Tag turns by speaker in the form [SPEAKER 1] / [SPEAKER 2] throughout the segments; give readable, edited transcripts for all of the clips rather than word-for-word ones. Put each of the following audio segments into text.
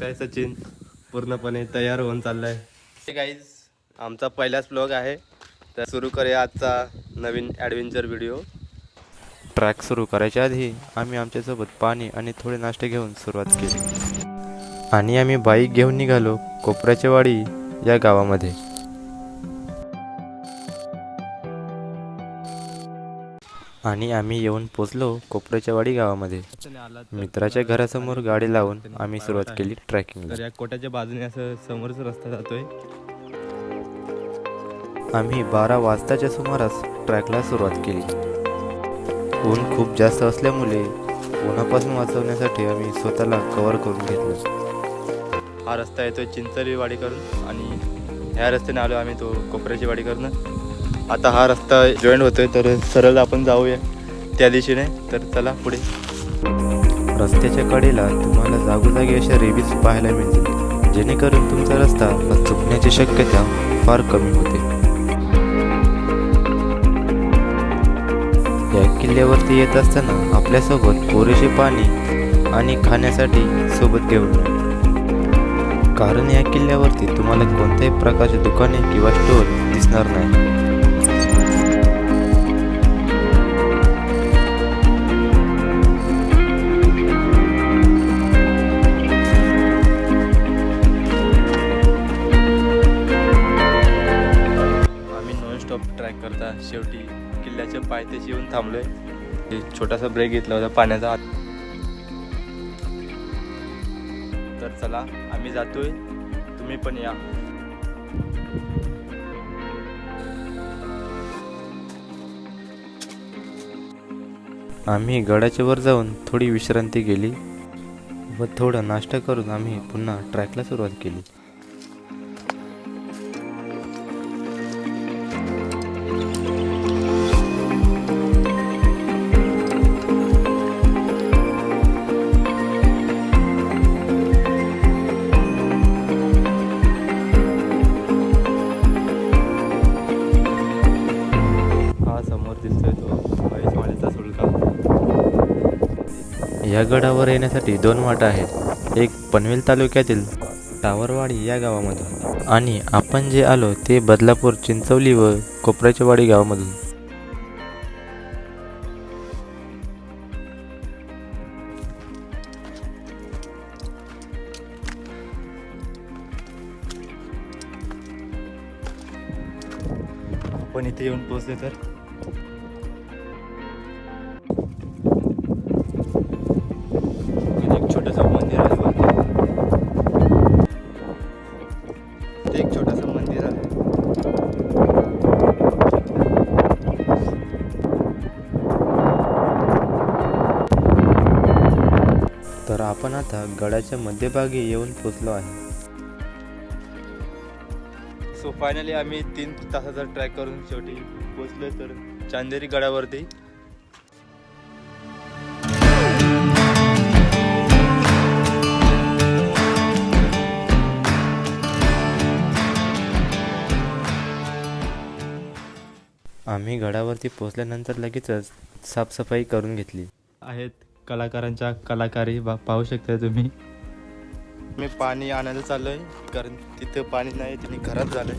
[SPEAKER 1] आहे सचिन पूर्णपणे तयार होऊन चाललाय. गाईज आमचा पहिलाच ब्लॉग आहे, तर सुरू करूया आजचा नवीन ॲडव्हेंचर व्हिडिओ. ट्रॅक सुरू करायच्या आधी आम्ही आमच्यासोबत पाणी आणि थोडे नाश्ते घेऊन सुरुवात केली आणि आम्ही बाईक घेऊन निघालो कोपऱ्याच्या वाडी या गावामध्ये. आणि आम्ही येऊन पोचलो कोपऱ्याच्या वाडी गावामध्ये. मित्राच्या घरासमोर गाडी लावून आम्ही सुरुवात केली ट्रॅकिंग. तर या कोट्याच्या बाजूने असं समोरचा रस्ता जातोय. आम्ही 12 वाजताच्या सुमारास ट्रॅकला सुरुवात केली. ऊन खूप जास्त असल्यामुळे उन्हापासून वाचवण्यासाठी आम्ही स्वतःला कव्हर करून घेतलं. हा रस्ता येतोय चिंचोली वाडी करून आणि ह्या रस्त्याने आलो आम्ही तो कोपऱ्याची वाडी करून. आता हा रस्ता जॉईंट होतोय, तर सरळ आपण जाऊया त्या दिशेने. तर चला पुढे. रस्त्याच्या कडेला तुम्हाला जागोजागी अशा रेबीज पाहायला मिळतील, जेणेकरून तुमचा रस्ता चुकण्याची शक्यता फार कमी होते. या किल्ल्यावरती येत असताना आपल्यासोबत पुरेसे पाणी आणि खाण्यासाठी सोबत घेऊन, कारण या किल्ल्यावरती तुम्हाला कोणत्याही प्रकारचे दुकाने किंवा स्टोर दिसणार नाही. ट्रॅक करता शेवटी किल्ल्याच्या पायथ्याशी येऊन थांबलोय. छोटासा ब्रेक घेतला होता पाण्याचा. तर चला आम्ही जातोय, तुम्ही पण या. आम्ही गडाच्या वर जाऊन थोडी विश्रांती केली व थोडा नाश्ता करून आम्ही पुन्हा ट्रॅकला सुरुवात केली. या गडावर येण्यासाठी 2 वाटा आहेत. एक पनवेल तालुक्यातील टावरवाडी या गावामधून आणि आपण जे आलो ते बदलापूर, चिंचोली व कोपऱ्याच्या वाडी गावामधून. आपण इथे येऊन पोहोचले तर छोटासा मंदिर आहे. ते एक छोटासा मंदिर आहे. तर आपण आता गडाच्या मध्यभागी येऊन पोचलो आहे. सो फायनली आम्ही 3 तासाचा ट्रॅक करून शेवटी पोचलो तर चांदेरी गडावरती. आम्ही गडावरती पोहोचल्यानंतर लगेचच साफसफाई करून घेतली. आहेत कलाकारांच्या कलाकारी पाहू शकता तुम्ही. मी पाणी आणायला चाललोय, कारण तिथं पाणी नाही, तिने खराब झालंय.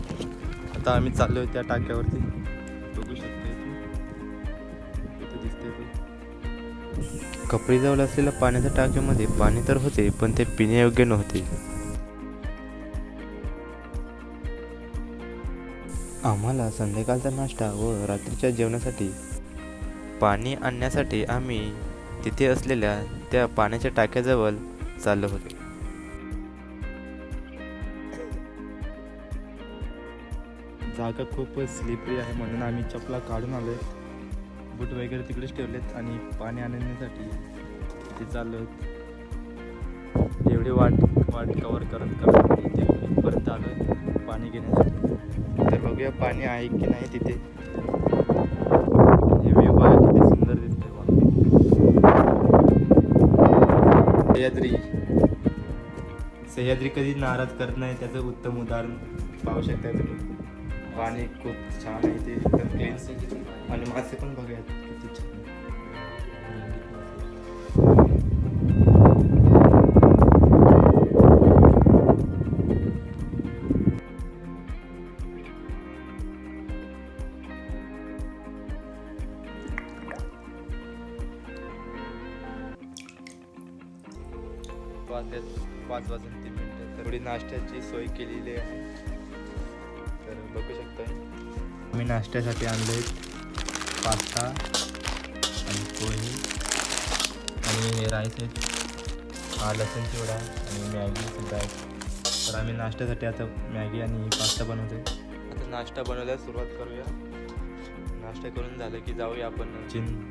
[SPEAKER 1] आता आम्ही चाललोय त्या टाक्यावरती. बघू शकता इथे दिसतंय ते. कपरीजवळ असलेल्या पाण्याच्या टाक्यामध्ये पाणी तर होते, पण ते पिण्यायोग्य नव्हते. आम्हाला संध्याकाळचा नाश्ता व रात्रीच्या जेवणासाठी पाणी आणण्यासाठी आम्ही तिथे असलेल्या त्या पाण्याच्या टाक्याजवळ चाललो होतो. जागा खूप स्लिपरी आहे म्हणून आम्ही चपला काढून आलोय. बूट वगैरे तिकडेच ठेवलेत आणि पाणी आणण्यासाठी तिथे चाललो. एवढी वाट कवर करत इथे परत आलोय पाणी घेण्यासाठी. तर बघूया पाणी आहे की नाही तिथे. हे व्ह्यू बघा किती सुंदर दिसतंय. सह्याद्री कधी नाराज करत नाही, त्याचं उत्तम उदाहरण पाहू शकता तुम्ही. पाणी खूप छान आहे ते, एकदम क्लीन. आणि मासे पण बघूयात किती छान. 5:03 तर थोडी नाश्त्याची सोय केलेली आहे. तर बघू शकताय मी नाश्त्यासाठी आणले पास्ता आणि पोहे आणि राईस आहेत, हा लसूण चिवडा आणि मॅगी सुद्धा आहे. तर आम्ही नाश्त्यासाठी आता मॅगी आणि पास्ता बनवतो. आता नाश्ता बनवायला सुरुवात करूया. नाश्ता करून झालं की जाऊया आपण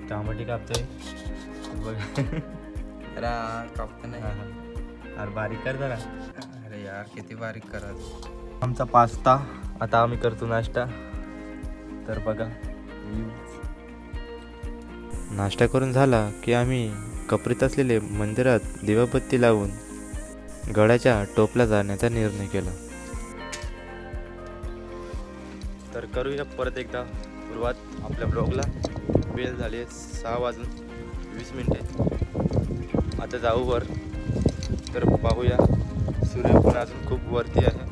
[SPEAKER 1] टमाटे कापतोय बघ.
[SPEAKER 2] अरे कापत नाही.
[SPEAKER 1] अरे बारीक कर जरा.
[SPEAKER 2] अरे यार किती बारीक करा.
[SPEAKER 1] आमचा पास्ता आता आम्ही करतो नाश्ता. तर बघा नाश्ता करून झाला की आम्ही कपरीत असलेले मंदिरात दिवाबत्ती लावून गडाच्या टोपला जाण्याचा निर्णय केला. तर करूया परत एकदा सुरुवात आपल्या ब्लॉगला. वेळ झाली 6:20. आता जाऊ वर. तर पाहूया सूर्य पण अजून खूप वरती आहे.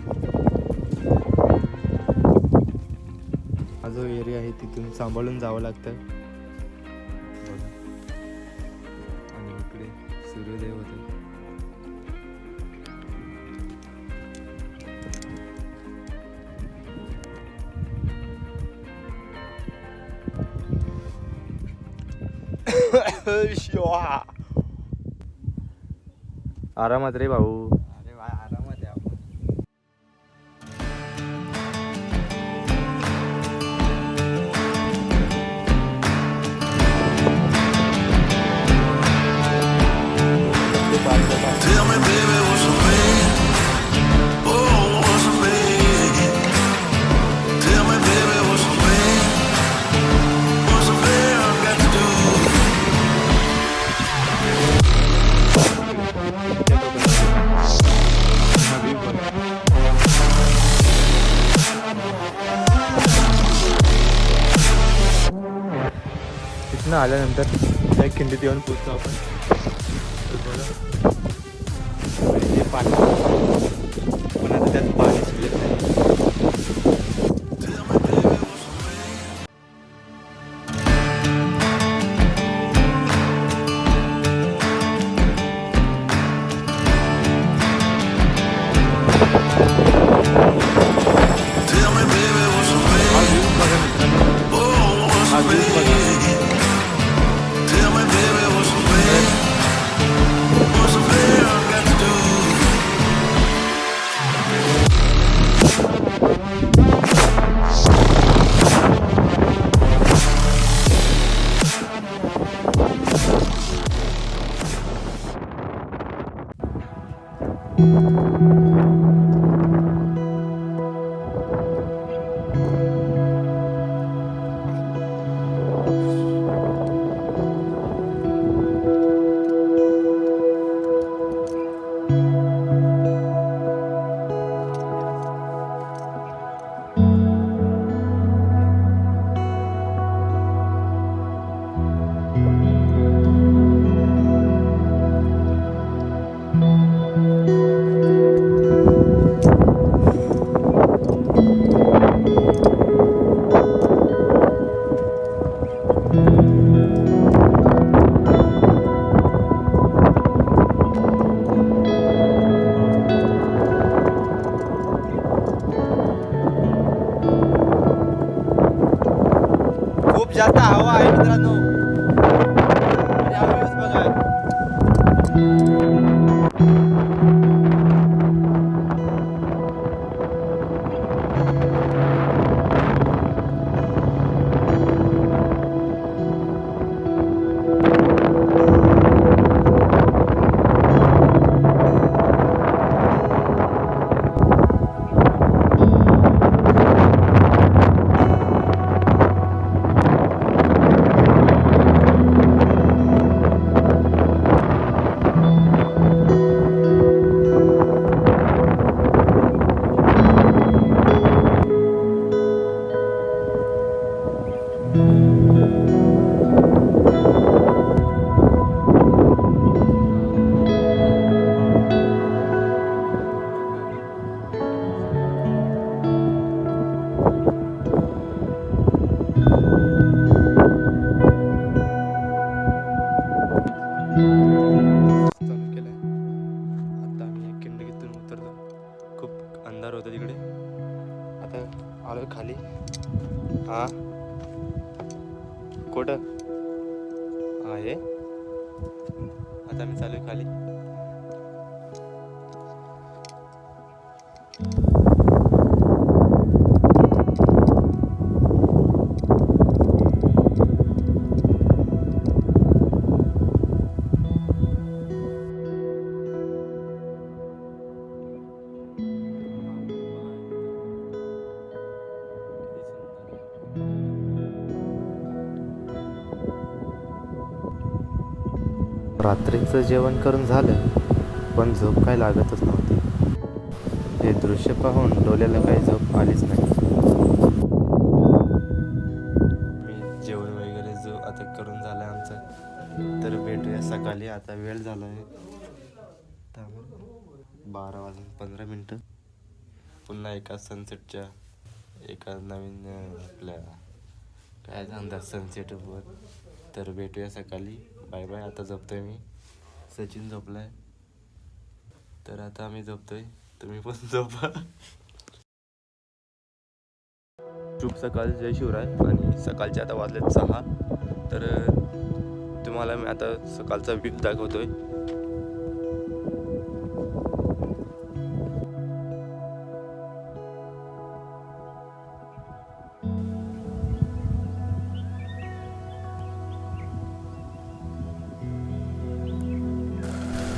[SPEAKER 1] हा जो एरिया आहे तिथून सांभाळून जावं लागतं. आणि इकडे सूर्योदय होते. आरामात रे भाऊ.
[SPEAKER 2] अरे वा आरामात आहे आपण.
[SPEAKER 3] Tell me, baby, what's a man? Oh, what's a man? Tell me, baby, what's a man? What's a man got to do?
[SPEAKER 1] तिथनं आल्यानंतर त्या खिंडीत येऊन पोचतो आपण. जे पाणी पण आता त्यात पाणी शिल्लक नाही.
[SPEAKER 3] Tell me, baby, what's a man? Tell me, baby, what's a
[SPEAKER 1] हा
[SPEAKER 3] man?
[SPEAKER 1] व्ह्यू बघा मित्रांनो.
[SPEAKER 3] Oh, what's
[SPEAKER 1] हा
[SPEAKER 3] a
[SPEAKER 1] व्ह्यू बघा.
[SPEAKER 3] man? Tell me, baby, what's a man? What's a man got to do?
[SPEAKER 1] अंधार होतं तिकडे. आता आलोय खाली. हा कुठं आहे? आता मी चालू खाली. रात्रीचं जेवण करून झालं, पण झोप काय लागतच नव्हती. हे दृश्य पाहून डोल्याला काही झोप आलीच नाही. मी जेवण वगैरे जो आता करून झालं आमचं, तर भेटूया सकाळी. आता वेळ झाला आहे 12:15. पुन्हा एका सनसेटच्या एका नवीन आपल्या काय सांगतात सनसेटवर. तर भेटूया सकाळी. Bye bye. आता झोपतोय मी. सचिन झोपलाय, तर आता आम्ही झोपतोय. तुम्ही पण झोपा. शुभ सकाळ, जय शिवराय. आणि सकाळचे आता वाजलेत 6. तर तुम्हाला मी आता सकाळचा व्ह्यू दाखवतोय.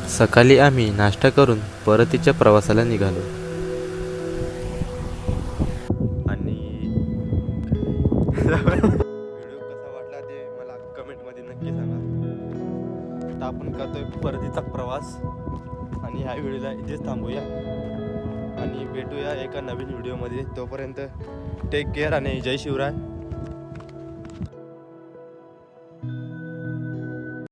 [SPEAKER 1] सकाळी आम्ही नाश्ता करून परतीच्या प्रवासाला निघालो. आणि व्हिडिओ कसा वाटला ते मला कमेंटमध्ये नक्की सांगा. आता आपण करतोय परतीचा प्रवास आणि ह्या व्हिडिओला इथेच थांबूया आणि भेटूया एका नवीन व्हिडिओमध्ये. तोपर्यंत टेक केअर आणि जय शिवराय.